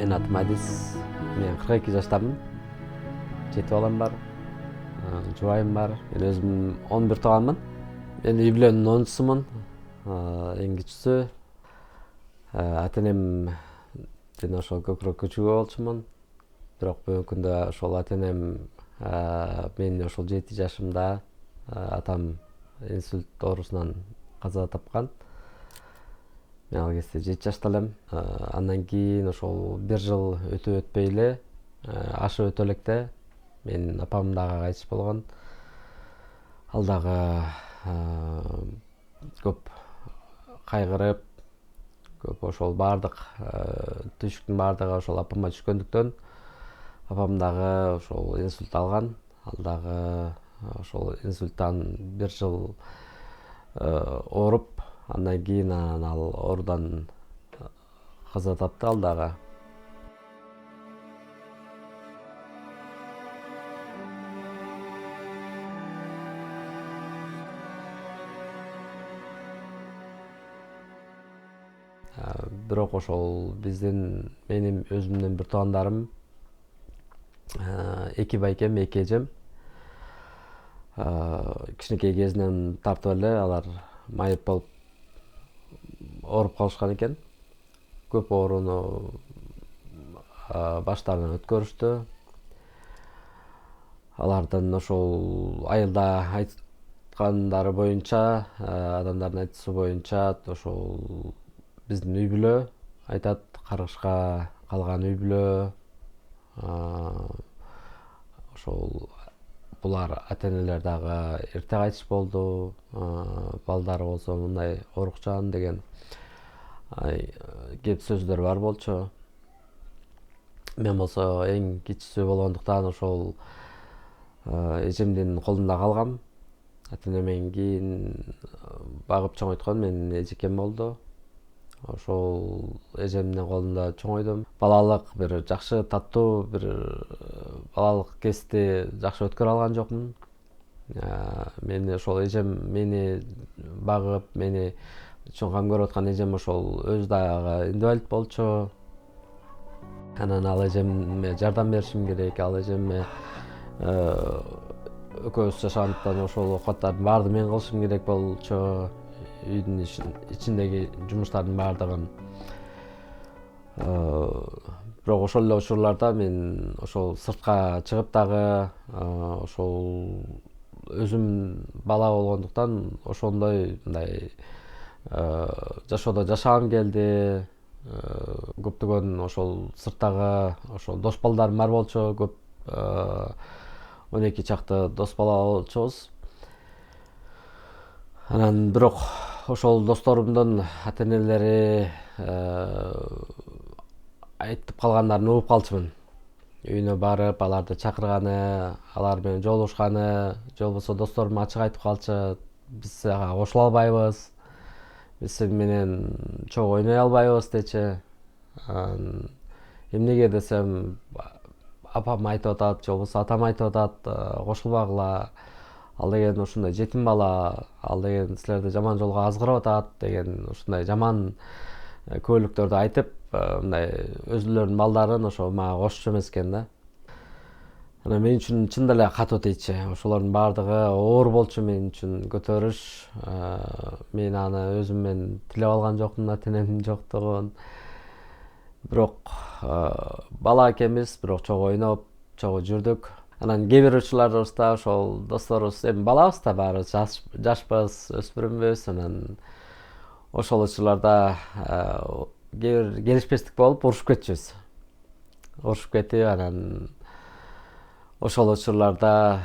Мен атым Адис. Мен 42 жаштамын. 7 балам бар. Жубайым бар. Мен өзүм 11 тууганмын. Мен үй бүлөнүн 10-сумун. Эң кичүүсү. Ата-энемден ошол көбүрөөк көчүгө болчумун. Бирок бүгүнкү күндө ошол ата-энем мен ошол 7 жашымда атам инсульт оорусунан каза тапкан. Мен ал кезде 7 жашта элем. Андан кийин ошол 1 жыл өтөй эле, ашып өтө электе менин апам дагы кайтыш болгон. Ал дагы көп кайгырып, көп ошол баардык түйшүктүн баардыгы ошол апама түшкөндүктөн апам дагы ошол инсульт алган. Ал дагы ошол инсульттан 1 жыл ооруп, андан кийин ал оорудан каза тапты ал дагы. Бирок ошол менин өзүмдүн бир туугандарым, 2 байкем, 2 эжем кичинекей кезинен тартып эле алар майып болуп ооруп калышкан экен. Көп ооруну баштарынан өткөрүштү. Алардын ошол айылда айткандары боюнча, адамдардын айтуусу боюнча, ошол биздин үй бүлө айтат, каргышка калган үй бүлө, ошол булар ата-энелер дагы эрте кайтыш болду. Балдары болсо мындай оорукчан деген кеп сөздөр бар болчу. Мен болсо эң кичүүсү болгондуктан ошол эжемдин колунда калгам. Ата-энемден кийин багып чоңойткон менин эжекем болду. Ошол эжемдин колунда чоңойдум. Балалык бир жакшы, таттуу бир балалык кезди жакшы өткөрө алган жокмун. Мени ошол эжем мени багып, мени чоң кам көрүп аткан эжем ошол өзү дагы инвалид болчу. Анан ал эжеме жардам беришим керек. Ал эжеме экөөбүз жашагандыктан ошол оокаттардын баардыгын мен кылышым керек болчу. Үйдүн ичиндеги жумуштардын баардыгын. Бирок ошол эле учурларда мен ошол сыртка чыгып дагы ошол өзүм бала болгондуктан ошондой мындай жашоодо жашагым келди. Көптөгөн ошол сырттагы ошол дос балдарым бар болчу. Көп 12 чакты дос бала болчубуз. Анан бирок ошол досторумдун ата-энелери айтып калгандарын угуп калчумун. Үйүнө барып, аларды чакырганы, алар менен жолугушканы, же болбосо досторум ачык айтып калчу, биз сага кошула албайбыз, биз сени менен чогуу ойной албайбыз дечи. Эмнеге десем, апам айтып атат, же болбосо атам айтып атат, кошулбагыла, ал деген ушундай жетим бала, ал деген силерди жаман жолго азгырып атат деген ушундай жаман көөлүктөрдү айтып, мындай өзүлөрүнүн балдарын ошо мага кошчу эмес экен да. Анан мен үчүн чындап эле катуу тийчү. Ошолордун баардыгы оор болчу мен үчүн көтөрүш. Мен аны өзүмөн тилеп алган жокмун, ата-энемдин жоктугун. Бирок бала экенбиз, бирок чогуу ойноп, чогуу жүрдүк. Анан кээ бир учурларыбызда ошол досторубуз, эми балабыз да баарыбыз, жашпыз, өспүрүмбүз. Анан ошол учурларда кээ бир келишпестик болуп урушуп кетчүбүз. Урушуп кетип, анан ошол учурларда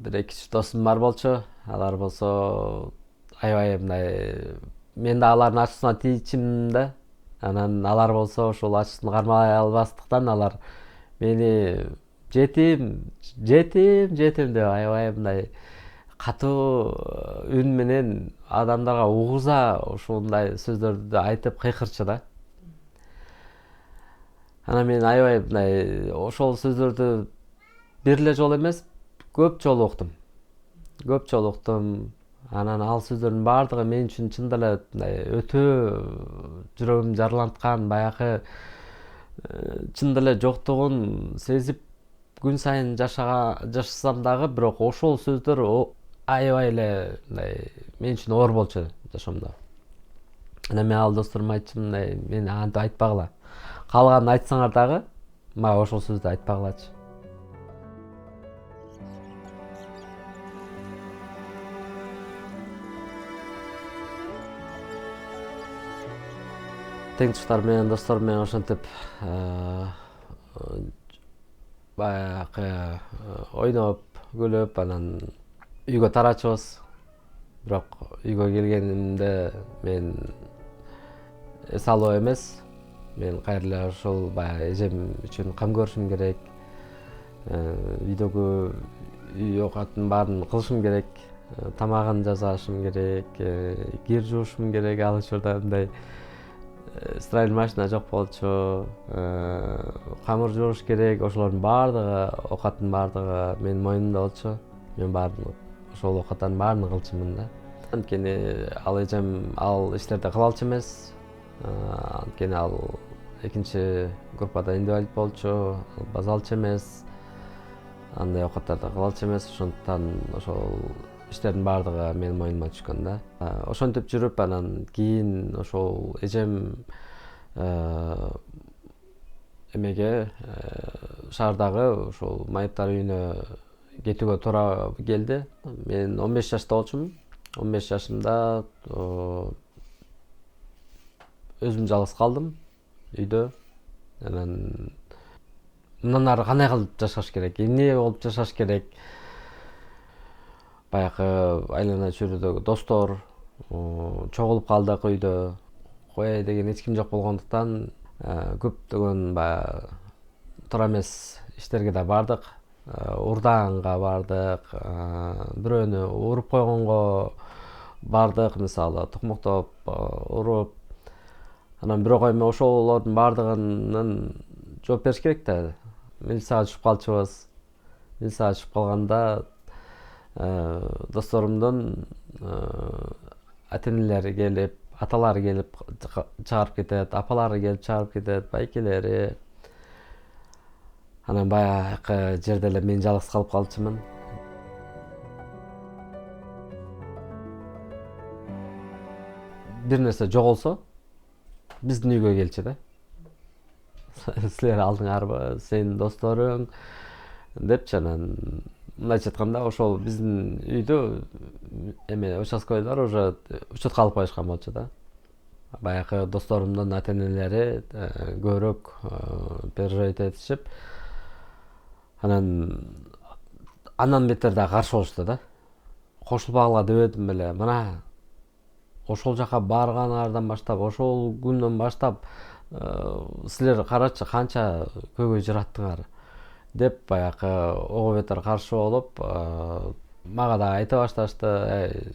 бир 2 досум бар болчу. Алар болсо аябай мындай, мен да алардын ачуусуна тийчүмүн да. Анан алар болсо ошол ачуусун кармай албастыктан алар мени жетим деп аябай мындай катуу үн менен адамдарга угуза ушундай сөздөрдү айтып кыйкырчу да. Анан мен аябай мындай ошол сөздөрдү бир эле жолу эмес, көп жолу уктум. Анан ал сөздөрдүн баардыгы мен үчүн чындап эле мындай өтө жүрөгүмдү жараланткан, баягы чындап эле жоктугун сезип күн сайын жашасам дагы, бирок ошол сөздөр аябай эле мындай мен үчүн оор болчу жашоомдо. Анан мен ал досторума айттым, мындай мен антип айтпагыла. Калганын айтсаңар дагы, мага ошол сөздү айтпагылачы. Тең туштар менен, достор менен ошентип баягы ойноп, күлүп, анан үйгө тарачубыз. Бирок үйгө келгенимде мен эс алуу эмес. Мен кайра эле ошол баягы эжем үчүн кам көрүшүм керек. Үйдөгү үй оокатын баарын кылышым керек. Тамагын жасашым керек, кир жуушум керек. Ал учурда мындай стиральный машина жок болчу. Камыр жууш керек. Ошолордун баардыгы, оокаттын баардыгы менин мойнумда болчу. Мен баарын ошол оокаттардын баарын кылчумун да. Анткени ал эжем ал иштерди кыла алчу эмес. Анткени ал экинчи группада инвалид болчу, баса алчу эмес. Андай оокаттарды кыла алчу эмес. Ошондуктан ошол иштердин баардыгы менин мойнума түшкөн да. Ошентип жүрүп, анан кийин ошол эжем эмеге шаардагы ошол майыптар үйүнө кетүүгө туура келди. Мен 15 жашта болчумун. 15 жашымда өзүм жалгыз калдым үйдө. Анан мындан ары кандай кылып жашаш керек, эмне болуп жашаш керек? Баягы айлана чөйрөдөгү достор чогулуп калдык үйдө. Кояй деген эч ким жок болгондуктан көптөгөн баягы туура эмес иштерге да бардык. Урдаанга бардык, бирөөнү уруп койгонго бардык, мисалы тукмуктоп уруп. Анан бирок эми ошолордун баардыгынын жооп бериш керек да. Милицияга түшүп калчубуз. Милицияга түшүп калганда досторумдун ата-энелери келип, аталары келип чыгарып кетет, апалары келип чыгарып кетет, байкелери. Анан баягы жерде эле мен жалгыз калып калчумун. Бир нерсе жоголсо, биздин үйгө келчү да. Силер алдыңарбы, сенин досторуң депчи. Анан мындайча айтканда, ошол биздин үйдө эме участкойлор уже учетко алып коюшкан болчу да. Баягы досторумдун ата-энелери көбүрөөк переживать этишип, андан бетер да каршы болушту да. Кошулбагыла дебедим беле. Мына ошол жака барганыңардан баштап, ошол күндөн баштап силер карачы канча көйгөй жараттыңар деп баягы ого бетер каршы болуп, мага да айта башташты,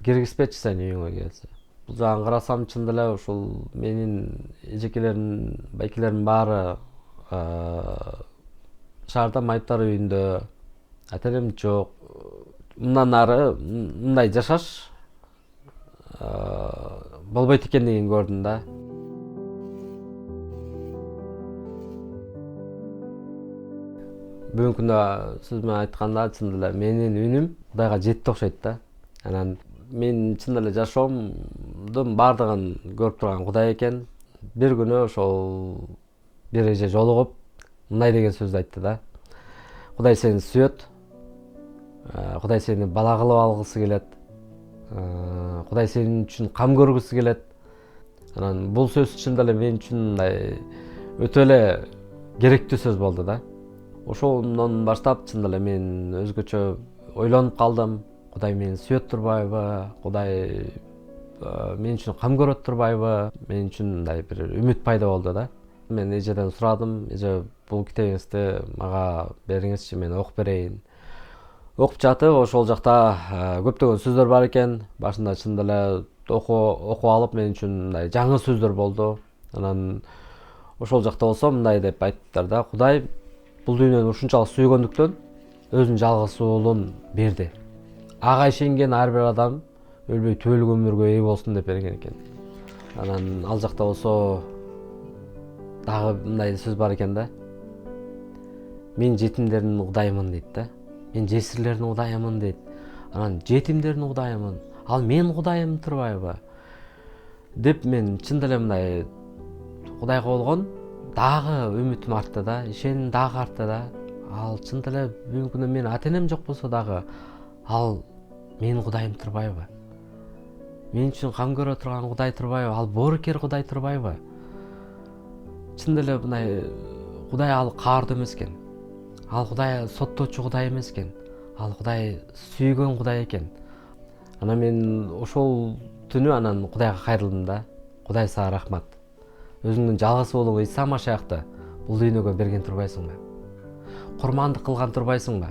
киргизбечи сен үйүңө келсе. Бул жагын карасам, чын эле ушул менин эжекелерим, байкелерим баары шаарда майыптар үйүндө, ата-энем жок. Мындан ары мындай жашаш болбойт экендигин көрдүм да. Бүгүнкү күндө сөз менен айтканда, чын эле менин үнүм Кудайга жетти окшойт да. Анан мен чын эле жашоомдун баардыгын көрүп турган Кудай экен. Бир күнү ошол бир эже жолугуп мындай деген сөздү айтты да. Кудай сени сүйөт. Кудай сени бала кылып алгысы келет. Кудай сенин үчүн кам көргүсү келет. Анан бул сөз чын эле мен үчүн мындай өтө эле керектүү сөз болду да. Ошондон баштап чын эле мен өзгөчө ойлонуп калдым. Кудай мени сүйөт турбайбы? Кудай мен үчүн кам көрөт турбайбы? Мен үчүн мындай бир үмүт пайда болду да. Мен эжеден сурадым. Эже, бул китебиңизди мага бериңизчи, мен окуп берейин. Окуп жатып, ошол жакта көптөгөн сөздөр бар экен. Башында чын эле окуп алып мен үчүн мындай жаңы сөздөр болду. Анан ошол жакта болсо мындай деп айтыптыр да. Кудай бул дүйнөнү ушунчалык сүйгөндүктөн өзүнүн жалгыз уулун берди. Ага ишенген ар бир адам өлбөй түбөлүк өмүргө ээ болсун деп берген экен. Анан ал жакта болсо дагы мындай сөз бар экен да. Мен жетимдердин кудайымын дейт да. Мен жесирлердин кудайымын дейт. Анан жетимдердин кудайымын. Ал мен кудайым турбайбы? Деп мен чын деле мындай Кудайга болгон дагы үмүтүм артты да, ишеним дагы артты да. Ал чын деле бүгүнкү күнү менин ата-энем жок болсо дагы ал менин кудайым турбайбы? Мен үчүн кам көрө турган кудай турбайбы? Ал боорукер кудай турбайбы? Чын деле мындай кудай ал каардуу эмес экен. Ал кудай соттоочу кудай эмес экен. Ал кудай сүйгөн кудай экен. Анан мен ошол түнү анан Кудайга кайрылдым да. Кудай сага рахмат. Өзүңдүн жалгыз уулуң Иса Машаякты бул дүйнөгө берген турбайсыңбы? Курмандык кылган турбайсыңбы?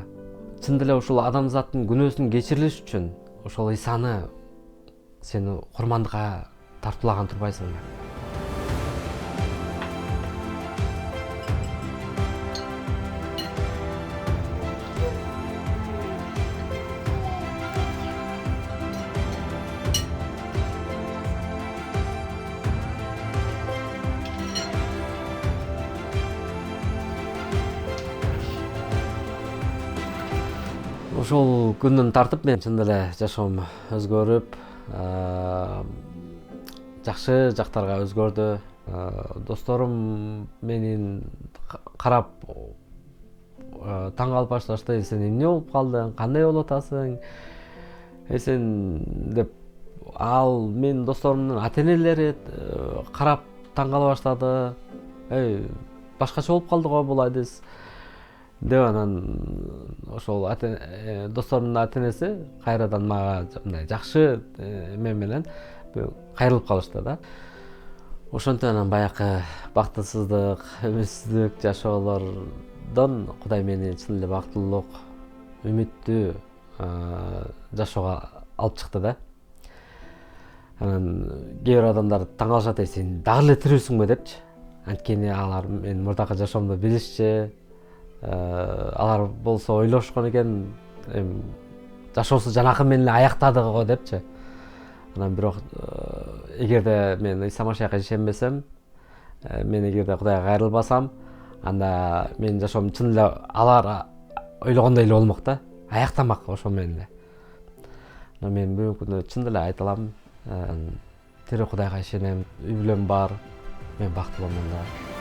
Чын деле ушул адамзаттын күнөөсүн кечирилиш үчүн ошол Исаны сени курмандыкка тартуулаган турбайсыңбы? Ошол күндөн тартып мен чын деле жашоом өзгөрүп, жакшы жактарга өзгөрдү. Досторум менин карап таң калып башташты. Сен эмне болуп калдың? Кандай болуп атасың? Сен деп ал менин досторумдун ата-энелери карап таң кала баштады. Башкача болуп калды го бул адис. Деп анан ошол досторумдун ата-энеси кайрадан мага мындай жакшы эме менен кайрылып калышты да. Ошентип анан баякы бактысыздык, үмүтсүздүк жашоолордон Кудай мени чын эле бактылуулук, үмүттүү жашоого алып чыкты да. Анан кээ бир адамдар таң калышат, сен дагы эле тирүүсүңбү депчи. Анткени алар менин мурдакы жашоомду билишчү. Алар болсо ойлошкон экен, жашоосу жанакы менен аяктады го депчи. Анан бирок эгерде мен Иса Машаякка ишенбесем, мен эгерде Кудайга кайрылбасам, анда менин жашоом чын эле алар ойлогондой эле болмок да. Аяктамак ошо менен эле. Анан мен бүгүнкү күнү чын деле айта алам, тирүү Кудайга ишенем, үй бүлөм бар, мен бактылуумун да.